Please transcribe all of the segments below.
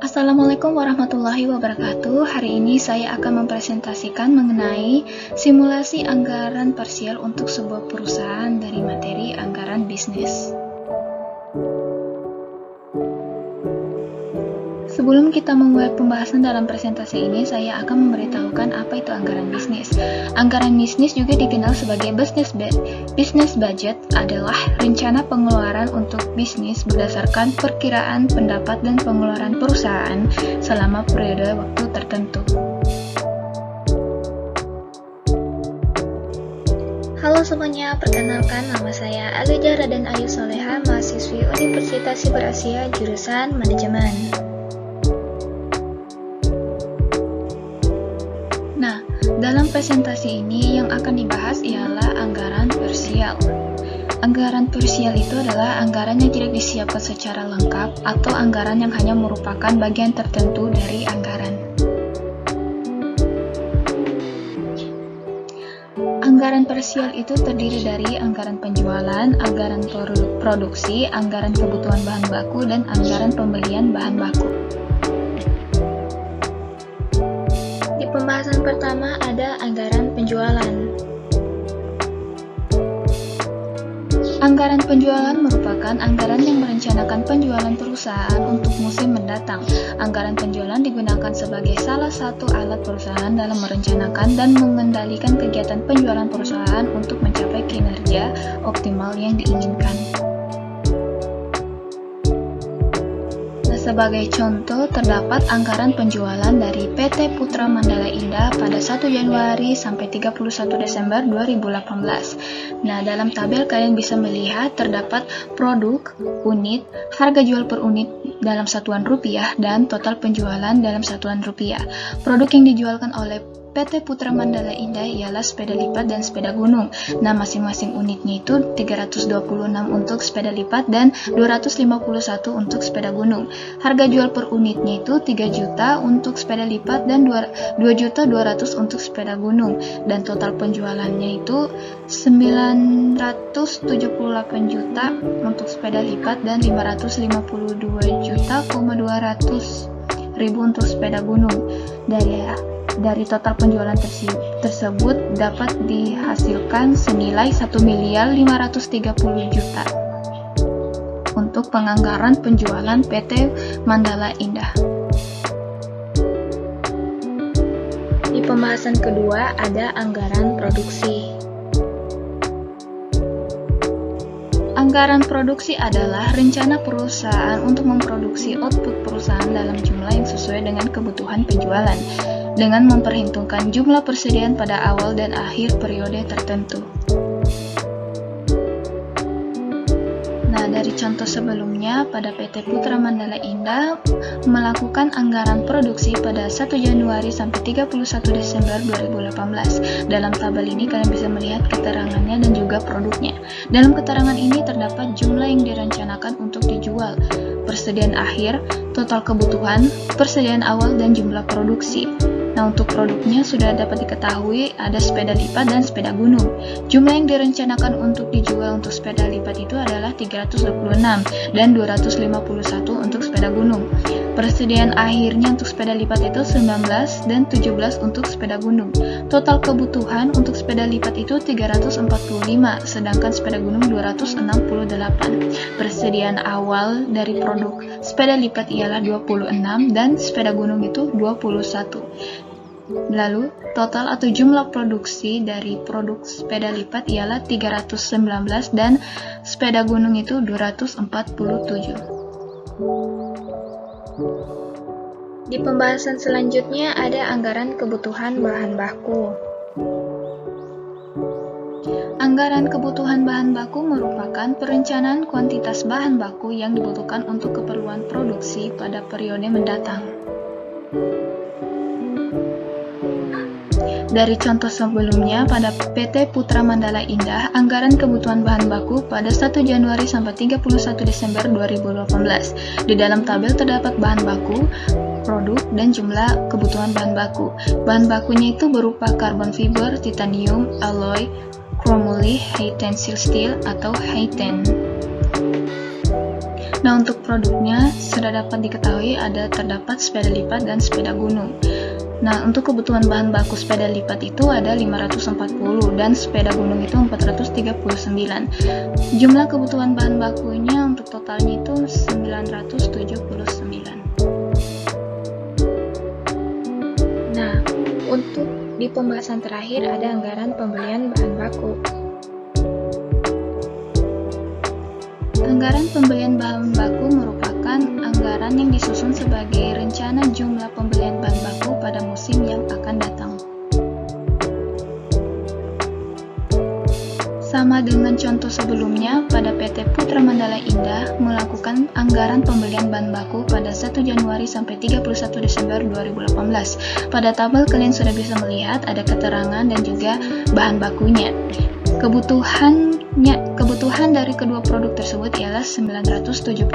Assalamualaikum warahmatullahi wabarakatuh. Hari ini saya akan mempresentasikan mengenai simulasi anggaran parsial untuk sebuah perusahaan dari materi anggaran bisnis. Sebelum kita memulai pembahasan dalam presentasi ini, saya akan memberitahukan apa itu anggaran bisnis. Anggaran bisnis juga dikenal sebagai business budget adalah rencana pengeluaran untuk bisnis berdasarkan perkiraan pendapat dan pengeluaran perusahaan selama periode waktu tertentu. Halo semuanya, perkenalkan nama saya Aliza Raden Ayu Soleha, mahasiswi Universitas Siber Asia, jurusan Manajemen. Nah, dalam presentasi ini yang akan dibahas ialah anggaran parsial. Anggaran parsial itu adalah anggaran yang tidak disiapkan secara lengkap atau anggaran yang hanya merupakan bagian tertentu dari anggaran. Anggaran parsial itu terdiri dari anggaran penjualan, anggaran produksi, anggaran kebutuhan bahan baku, dan anggaran pembelian bahan baku. Di pembahasan pertama ada anggaran penjualan. Anggaran penjualan merupakan anggaran yang merencanakan penjualan perusahaan untuk musim mendatang. Anggaran penjualan digunakan sebagai salah satu alat perusahaan dalam merencanakan dan mengendalikan kegiatan penjualan perusahaan untuk mencapai kinerja optimal yang diinginkan. Sebagai contoh, terdapat anggaran penjualan dari PT Putra Mandala Indah pada 1 Januari sampai 31 Desember 2018. Nah, dalam tabel kalian bisa melihat terdapat produk, unit, harga jual per unit dalam satuan rupiah, dan total penjualan dalam satuan rupiah. Produk yang dijualkan oleh PT Putra Mandala Indah ialah sepeda lipat dan sepeda gunung. Nah, masing-masing unitnya itu 326 untuk sepeda lipat dan 251 untuk sepeda gunung. Harga jual per unitnya itu 3 juta untuk sepeda lipat dan 2.200.000 untuk sepeda gunung. Dan total penjualannya itu 978 juta untuk sepeda lipat dan 552 juta, 200.000 untuk sepeda gunung. Dari total penjualan tersebut dapat dihasilkan senilai 1.530 juta untuk penganggaran penjualan PT Mandala Indah. Di pembahasan kedua ada anggaran produksi. Anggaran produksi adalah rencana perusahaan untuk memproduksi output perusahaan dalam jumlah yang sesuai dengan kebutuhan penjualan, dengan memperhitungkan jumlah persediaan pada awal dan akhir periode tertentu. Nah, dari contoh sebelumnya, pada PT Putra Mandala Indah melakukan anggaran produksi pada 1 Januari sampai 31 Desember 2018. Dalam tabel ini kalian bisa melihat keterangannya dan juga produknya. Dalam keterangan ini terdapat jumlah yang direncanakan untuk dijual, persediaan akhir, total kebutuhan, persediaan awal, dan jumlah produksi. Nah, untuk produknya sudah dapat diketahui ada sepeda lipat dan sepeda gunung. Jumlah yang direncanakan untuk dijual untuk sepeda lipat itu adalah 326 dan 251 untuk sepeda gunung. Persediaan akhirnya untuk sepeda lipat itu 19 dan 17 untuk sepeda gunung. Total kebutuhan untuk sepeda lipat itu 345, sedangkan sepeda gunung 268. Persediaan awal dari produk sepeda lipat ialah 26 dan sepeda gunung itu 21. Lalu, total atau jumlah produksi dari produk sepeda lipat ialah 319 dan sepeda gunung itu 247. Di pembahasan selanjutnya ada anggaran kebutuhan bahan baku. Anggaran kebutuhan bahan baku merupakan perencanaan kuantitas bahan baku yang dibutuhkan untuk keperluan produksi pada periode mendatang. Dari contoh sebelumnya, pada PT Putra Mandala Indah, anggaran kebutuhan bahan baku pada 1 Januari sampai 31 Desember 2018. Di dalam tabel terdapat bahan baku, produk, dan jumlah kebutuhan bahan baku. Bahan bakunya itu berupa karbon fiber, titanium, alloy, chromoly, high tensile steel, atau high ten. Nah, untuk produknya sudah dapat diketahui terdapat sepeda lipat dan sepeda gunung. Nah, untuk kebutuhan bahan baku sepeda lipat itu ada 540 dan sepeda gunung itu 439. Jumlah kebutuhan bahan bakunya untuk totalnya itu 979. Nah, untuk di pembahasan terakhir ada anggaran pembelian bahan baku. Anggaran pembelian bahan baku merupakan anggaran yang disusun sebagai rencana jumlah pembelian bahan baku pada musim yang akan datang. Sama dengan contoh sebelumnya, pada PT Putra Mandala Indah melakukan anggaran pembelian bahan baku pada 1 Januari sampai 31 Desember 2018. Pada tabel kalian sudah bisa melihat ada keterangan dan juga bahan bakunya. Kebutuhan dari kedua produk tersebut ialah 979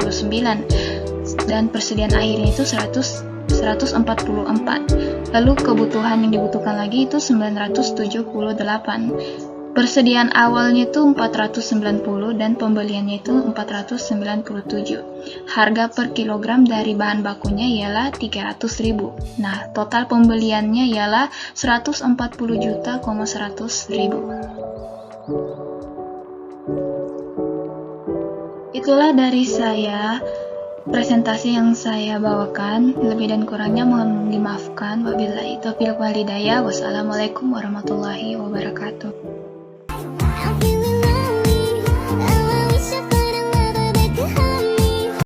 dan persediaan akhirnya itu 144. Lalu kebutuhan yang dibutuhkan lagi itu 978. Persediaan awalnya itu 490 dan pembeliannya itu 497. Harga per kilogram dari bahan bakunya ialah 300.000. Nah, total pembeliannya ialah 140.100.000. Itulah dari saya presentasi yang saya bawakan. Lebih dan kurangnya mohon dimaafkan. Wabillahi taufiq wal hidayah. Wassalamualaikum warahmatullahi wabarakatuh.